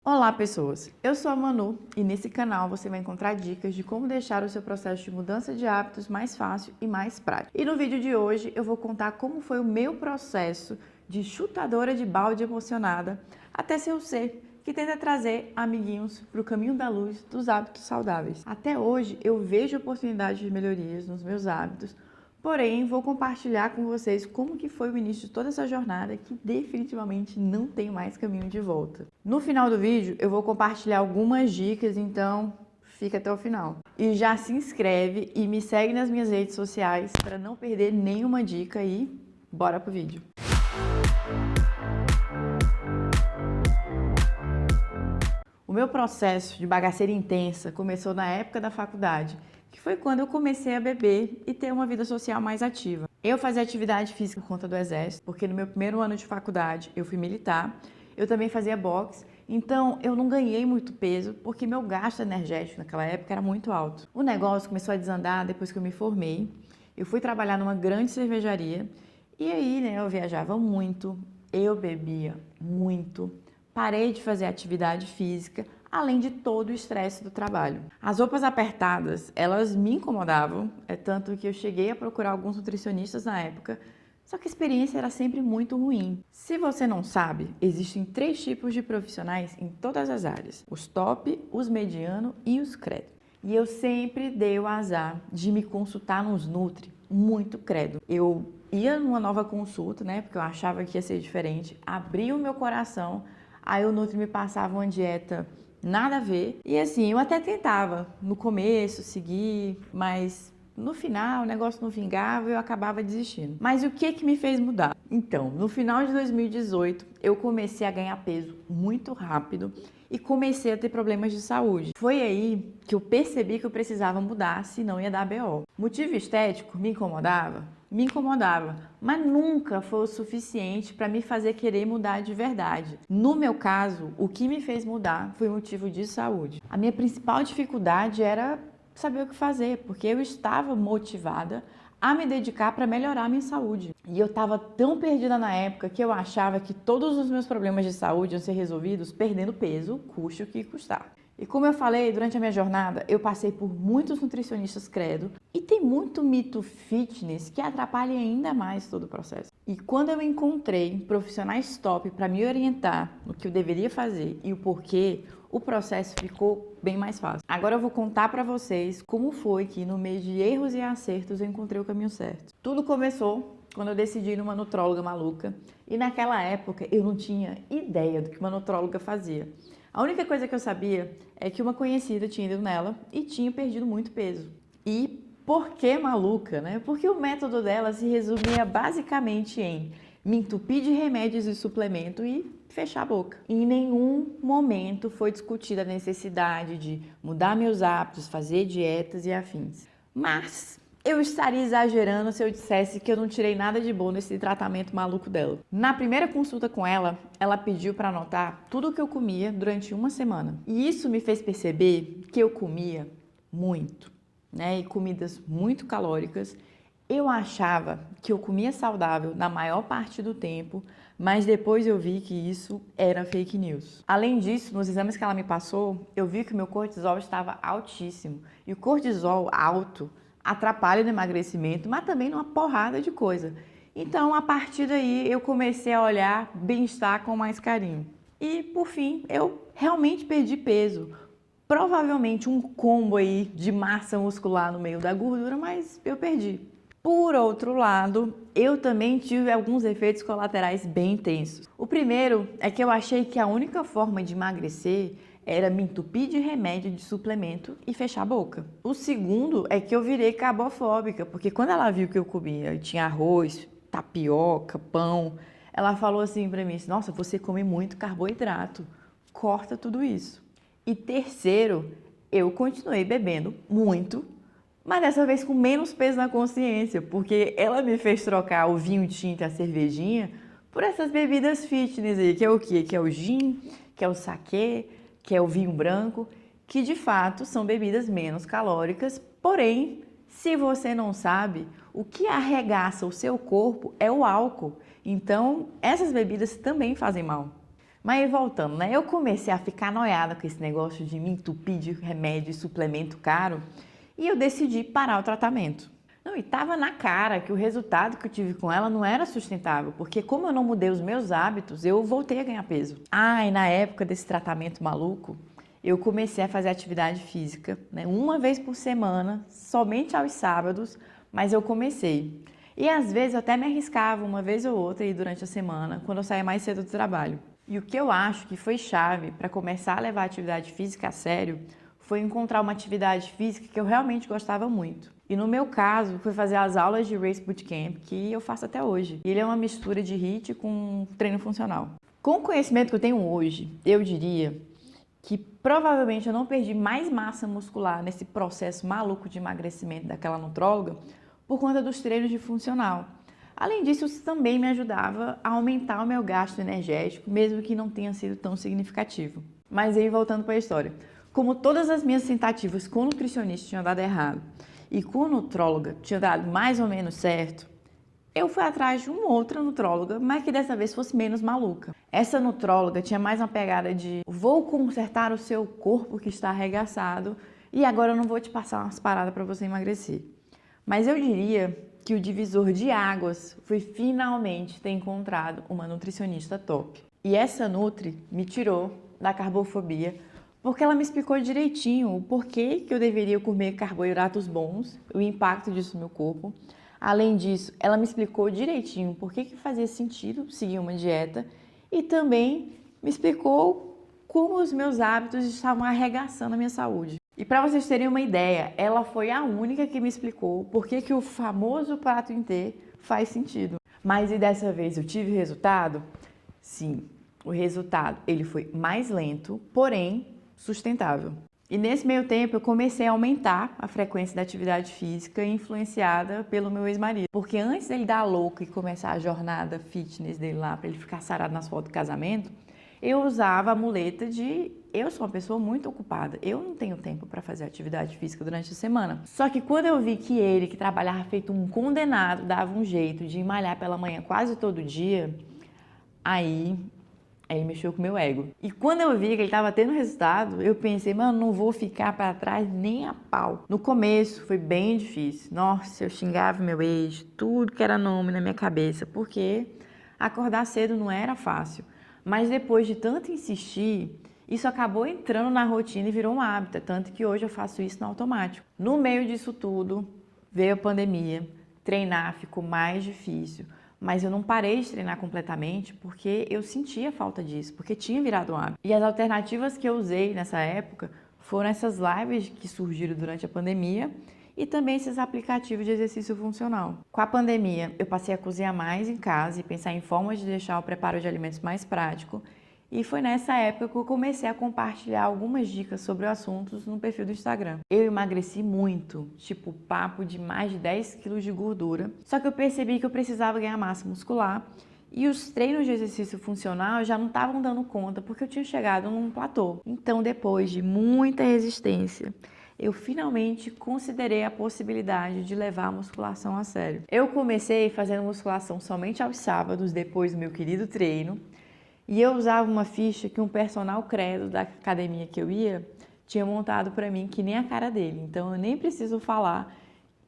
Olá pessoas, eu sou a Manu e nesse canal você vai encontrar dicas de como deixar o seu processo de mudança de hábitos mais fácil e mais prático. E no vídeo de hoje eu vou contar como foi o meu processo de chutadora de balde emocionada até ser o ser que tenta trazer amiguinhos para o caminho da luz dos hábitos saudáveis. Até hoje eu vejo oportunidades de melhorias nos meus hábitos, porém vou compartilhar com vocês como que foi o início de toda essa jornada que definitivamente não tem mais caminho de volta. No final do vídeo eu vou compartilhar algumas dicas, então fica até o final. E já se inscreve e me segue nas minhas redes sociais para não perder nenhuma dica e bora pro vídeo. O meu processo de bagaceira intensa começou na época da faculdade, que foi quando eu comecei a beber e ter uma vida social mais ativa. Eu fazia atividade física por conta do exército, porque no meu primeiro ano de faculdade eu fui militar, eu também fazia boxe, então eu não ganhei muito peso, porque meu gasto energético naquela época era muito alto. O negócio começou a desandar depois que eu me formei, eu fui trabalhar numa grande cervejaria, e aí eu viajava muito, eu bebia muito, parei de fazer atividade física, além de todo o estresse do trabalho. As roupas apertadas, elas me incomodavam, tanto que eu cheguei a procurar alguns nutricionistas na época, só que a experiência era sempre muito ruim. Se você não sabe, existem 3 tipos de profissionais em todas as áreas: os top, os mediano e os credo. E eu sempre dei o azar de me consultar nos Nutri, muito credo. Eu ia numa nova consulta, porque eu achava que ia ser diferente, abria o meu coração, aí o Nutri me passava uma dieta nada a ver. E assim, eu até tentava no começo seguir, mas no final o negócio não vingava e eu acabava desistindo. Mas o que me fez mudar? Então, no final de 2018, eu comecei a ganhar peso muito rápido e comecei a ter problemas de saúde. Foi aí que eu percebi que eu precisava mudar, senão ia dar BO. Motivo estético me incomodava? Me incomodava, mas nunca foi o suficiente para me fazer querer mudar de verdade. No meu caso, o que me fez mudar foi motivo de saúde. A minha principal dificuldade era saber o que fazer, porque eu estava motivada a me dedicar para melhorar a minha saúde. E eu estava tão perdida na época que eu achava que todos os meus problemas de saúde iam ser resolvidos perdendo peso, custe o que custar. E como eu falei, durante a minha jornada, eu passei por muitos nutricionistas credo e tem muito mito fitness que atrapalha ainda mais todo o processo. E quando eu encontrei profissionais top para me orientar no que eu deveria fazer e o porquê, o processo ficou bem mais fácil. Agora eu vou contar para vocês como foi que no meio de erros e acertos eu encontrei o caminho certo. Tudo começou quando eu decidi ir numa nutróloga maluca e naquela época eu não tinha ideia do que uma nutróloga fazia. A única coisa que eu sabia é que uma conhecida tinha ido nela e tinha perdido muito peso. E por que maluca, Porque o método dela se resumia basicamente em me entupir de remédios e suplemento e fechar a boca. Em nenhum momento foi discutida a necessidade de mudar meus hábitos, fazer dietas e afins. Mas eu estaria exagerando se eu dissesse que eu não tirei nada de bom nesse tratamento maluco dela. Na primeira consulta com ela, ela pediu para anotar tudo o que eu comia durante uma semana. E isso me fez perceber que eu comia muito, E comidas muito calóricas. Eu achava que eu comia saudável na maior parte do tempo, mas depois eu vi que isso era fake news. Além disso, nos exames que ela me passou, eu vi que o meu cortisol estava altíssimo. E o cortisol alto atrapalha no emagrecimento, mas também numa porrada de coisa. Então, a partir daí, eu comecei a olhar bem-estar com mais carinho. E, por fim, eu realmente perdi peso. Provavelmente um combo aí de massa muscular no meio da gordura, mas eu perdi. Por outro lado, eu também tive alguns efeitos colaterais bem intensos. O primeiro é que eu achei que a única forma de emagrecer era me entupir de remédio, de suplemento e fechar a boca. O segundo é que eu virei carbofóbica, porque quando ela viu que eu comia, tinha arroz, tapioca, pão, ela falou assim pra mim: nossa, você come muito carboidrato, corta tudo isso. E terceiro, eu continuei bebendo muito, mas dessa vez com menos peso na consciência, porque ela me fez trocar o vinho tinto e a cervejinha por essas bebidas fitness aí, que é o quê? Que é o gin, que é o saquê, que é o vinho branco, que de fato são bebidas menos calóricas, porém, se você não sabe, o que arregaça o seu corpo é o álcool. Então, essas bebidas também fazem mal. Mas aí, voltando, né? Eu comecei a ficar noiada com esse negócio de me entupir de remédio e suplemento caro e eu decidi parar o tratamento. Não, e tava na cara que o resultado que eu tive com ela não era sustentável, porque como eu não mudei os meus hábitos, eu voltei a ganhar peso. Ah, e na época desse tratamento maluco, eu comecei a fazer atividade física, né, uma vez por semana, somente aos sábados, mas eu comecei. E às vezes eu até me arriscava uma vez ou outra aí durante a semana, quando eu saía mais cedo do trabalho. E o que eu acho que foi chave para começar a levar a atividade física a sério foi encontrar uma atividade física que eu realmente gostava muito. E no meu caso, foi fazer as aulas de Race Bootcamp, que eu faço até hoje. Ele é uma mistura de HIIT com treino funcional. Com o conhecimento que eu tenho hoje, eu diria que provavelmente eu não perdi mais massa muscular nesse processo maluco de emagrecimento daquela nutróloga por conta dos treinos de funcional. Além disso, isso também me ajudava a aumentar o meu gasto energético, mesmo que não tenha sido tão significativo. Mas aí, voltando para a história. Como todas as minhas tentativas com nutricionista tinham dado errado e com nutróloga tinha dado mais ou menos certo, eu fui atrás de uma outra nutróloga, mas que dessa vez fosse menos maluca. Essa nutróloga tinha mais uma pegada de vou consertar o seu corpo que está arregaçado e agora eu não vou te passar umas paradas para você emagrecer. Mas eu diria que o divisor de águas foi finalmente ter encontrado uma nutricionista top. E essa nutri me tirou da carbofobia, porque ela me explicou direitinho o porquê que eu deveria comer carboidratos bons, o impacto disso no meu corpo. Além disso, ela me explicou direitinho por que fazia sentido seguir uma dieta e também me explicou como os meus hábitos estavam arregaçando a minha saúde. E para vocês terem uma ideia, ela foi a única que me explicou por que o famoso prato inteiro faz sentido. Mas e dessa vez eu tive resultado? Sim, o resultado ele foi mais lento, porém sustentável. E nesse meio tempo eu comecei a aumentar a frequência da atividade física influenciada pelo meu ex-marido. Porque antes dele dar a louca e começar a jornada fitness dele lá para ele ficar sarado nas fotos do casamento, eu usava a muleta de eu sou uma pessoa muito ocupada, eu não tenho tempo para fazer atividade física durante a semana. Só que quando eu vi que ele, que trabalhava feito um condenado, dava um jeito de ir malhar pela manhã quase todo dia, aí mexeu com o meu ego. E quando eu vi que ele estava tendo resultado, eu pensei, mano, não vou ficar para trás nem a pau. No começo foi bem difícil. Nossa, eu xingava meu ex, tudo que era nome na minha cabeça, porque acordar cedo não era fácil. Mas depois de tanto insistir, isso acabou entrando na rotina e virou um hábito, tanto que hoje eu faço isso no automático. No meio disso tudo, veio a pandemia, treinar ficou mais difícil. Mas eu não parei de treinar completamente porque eu sentia falta disso, porque tinha virado um hábito. E as alternativas que eu usei nessa época foram essas lives que surgiram durante a pandemia e também esses aplicativos de exercício funcional. Com a pandemia, eu passei a cozinhar mais em casa e pensar em formas de deixar o preparo de alimentos mais prático. E foi nessa época que eu comecei a compartilhar algumas dicas sobre assuntos no perfil do Instagram. Eu emagreci muito, tipo papo de mais de 10 quilos de gordura, só que eu percebi que eu precisava ganhar massa muscular e os treinos de exercício funcional já não estavam dando conta porque eu tinha chegado num platô. Então, depois de muita resistência, eu finalmente considerei a possibilidade de levar a musculação a sério. Eu comecei fazendo musculação somente aos sábados, depois do meu querido treino, e eu usava uma ficha que um personal credo da academia que eu ia tinha montado para mim, que nem a cara dele. Então eu nem preciso falar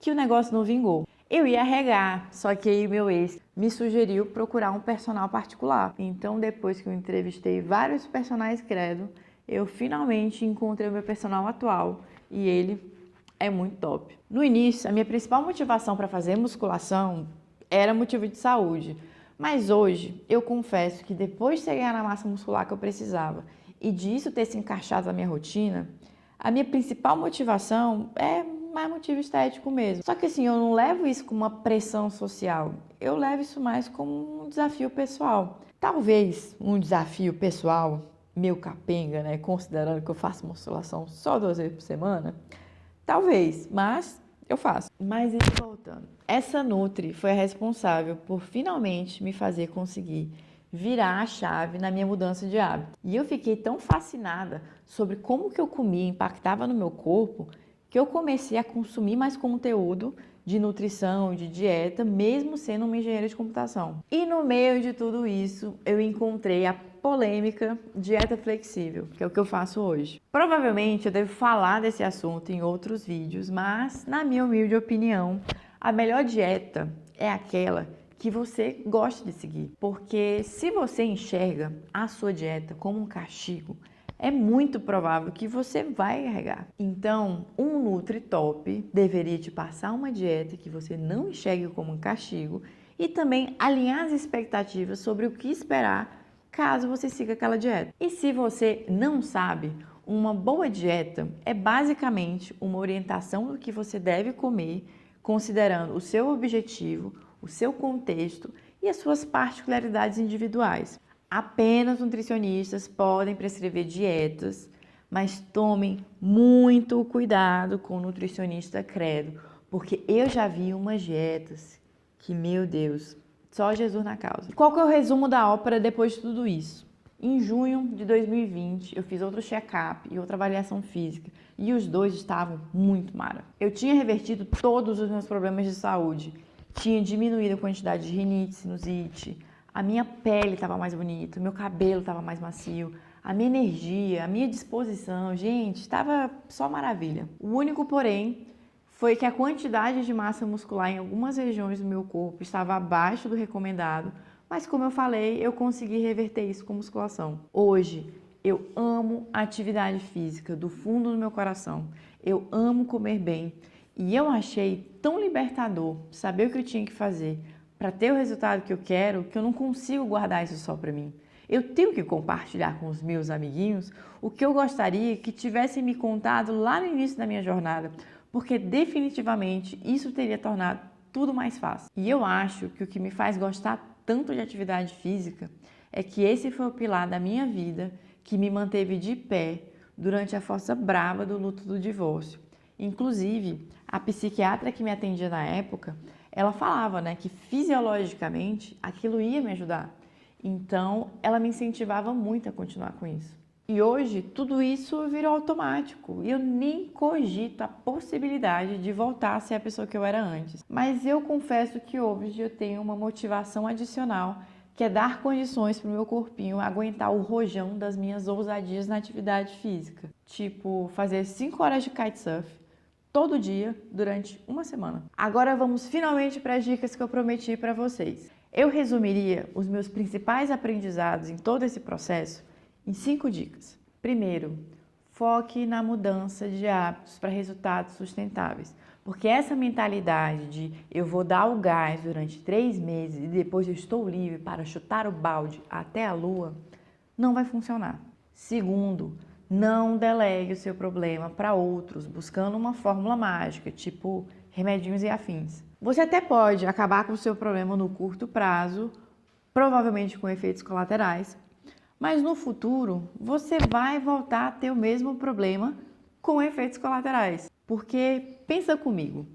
que o negócio não vingou. Eu ia arregar, só que aí meu ex me sugeriu procurar um personal particular. Então depois que eu entrevistei vários personagens credo, eu finalmente encontrei o meu personal atual e ele é muito top. No início, a minha principal motivação para fazer musculação era motivo de saúde. Mas hoje, eu confesso que depois de chegar na massa muscular que eu precisava e disso ter se encaixado na minha rotina, a minha principal motivação é mais motivo estético mesmo. Só que assim, eu não levo isso como uma pressão social, eu levo isso mais como um desafio pessoal. Talvez um desafio pessoal, meu capenga, né, considerando que eu faço musculação só 2 vezes por semana, talvez, mas eu faço. Mas e voltando, essa nutri foi a responsável por finalmente me fazer conseguir virar a chave na minha mudança de hábito. E eu fiquei tão fascinada sobre como que eu comia impactava no meu corpo, que eu comecei a consumir mais conteúdo de nutrição, de dieta, mesmo sendo uma engenheira de computação. E no meio de tudo isso, eu encontrei a polêmica dieta flexível, que é o que eu faço hoje. Provavelmente eu devo falar desse assunto em outros vídeos, mas, na minha humilde opinião, a melhor dieta é aquela que você gosta de seguir. Porque se você enxerga a sua dieta como um castigo, é muito provável que você vai carregar. Então, um Nutri Top deveria te passar uma dieta que você não enxergue como um castigo e também alinhar as expectativas sobre o que esperar caso você siga aquela dieta. E se você não sabe, uma boa dieta é basicamente uma orientação do que você deve comer, considerando o seu objetivo, o seu contexto e as suas particularidades individuais. Apenas nutricionistas podem prescrever dietas, mas tomem muito cuidado com o nutricionista credo, porque eu já vi umas dietas que, meu Deus, só Jesus na causa. Qual que é o resumo da ópera depois de tudo isso? Em junho de 2020, eu fiz outro check-up e outra avaliação física, e os dois estavam muito mara. Eu tinha revertido todos os meus problemas de saúde, tinha diminuído a quantidade de rinite, sinusite, a minha pele estava mais bonita, meu cabelo estava mais macio, a minha energia, a minha disposição, gente, estava só maravilha. O único porém foi que a quantidade de massa muscular em algumas regiões do meu corpo estava abaixo do recomendado, mas como eu falei, eu consegui reverter isso com musculação. Hoje, eu amo a atividade física do fundo do meu coração, eu amo comer bem e eu achei tão libertador saber o que eu tinha que fazer para ter o resultado que eu quero, que eu não consigo guardar isso só para mim. Eu tenho que compartilhar com os meus amiguinhos o que eu gostaria que tivessem me contado lá no início da minha jornada, porque definitivamente isso teria tornado tudo mais fácil. E eu acho que o que me faz gostar tanto de atividade física é que esse foi o pilar da minha vida que me manteve de pé durante a força brava do luto do divórcio. Inclusive, a psiquiatra que me atendia na época, ela falava, que fisiologicamente aquilo ia me ajudar. Então, ela me incentivava muito a continuar com isso. E hoje, tudo isso virou automático e eu nem cogito a possibilidade de voltar a ser a pessoa que eu era antes. Mas eu confesso que hoje eu tenho uma motivação adicional, que é dar condições para o meu corpinho aguentar o rojão das minhas ousadias na atividade física. Tipo, fazer 5 horas de kitesurf todo dia durante uma semana. Agora vamos finalmente para as dicas que eu prometi para vocês. Eu resumiria os meus principais aprendizados em todo esse processo em 5 dicas. Primeiro, foque na mudança de hábitos para resultados sustentáveis, porque essa mentalidade de eu vou dar o gás durante 3 meses e depois eu estou livre para chutar o balde até a lua, não vai funcionar. Segundo, não delegue o seu problema para outros, buscando uma fórmula mágica, tipo remedinhos e afins. Você até pode acabar com o seu problema no curto prazo, provavelmente com efeitos colaterais, mas no futuro você vai voltar a ter o mesmo problema com efeitos colaterais. Porque, pensa comigo,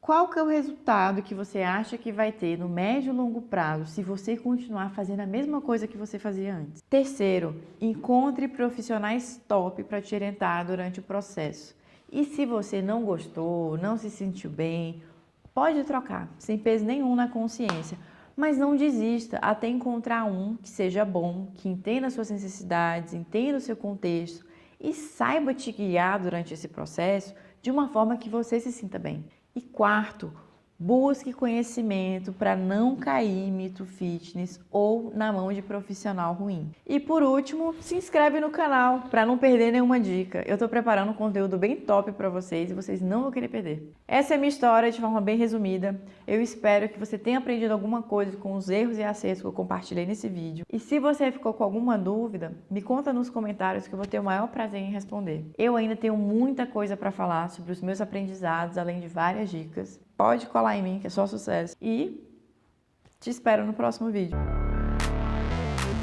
qual que é o resultado que você acha que vai ter no médio e longo prazo se você continuar fazendo a mesma coisa que você fazia antes? Terceiro, encontre profissionais top para te orientar durante o processo. E se você não gostou, não se sentiu bem, pode trocar, sem peso nenhum na consciência. Mas não desista até encontrar um que seja bom, que entenda as suas necessidades, entenda o seu contexto e saiba te guiar durante esse processo de uma forma que você se sinta bem. E quarto, busque conhecimento para não cair em mito fitness ou na mão de profissional ruim. E por último, se inscreve no canal para não perder nenhuma dica. Eu estou preparando um conteúdo bem top para vocês e vocês não vão querer perder. Essa é a minha história de forma bem resumida. Eu espero que você tenha aprendido alguma coisa com os erros e acertos que eu compartilhei nesse vídeo. E se você ficou com alguma dúvida, me conta nos comentários que eu vou ter o maior prazer em responder. Eu ainda tenho muita coisa para falar sobre os meus aprendizados, além de várias dicas. Pode colar em mim, que é só sucesso. E te espero no próximo vídeo.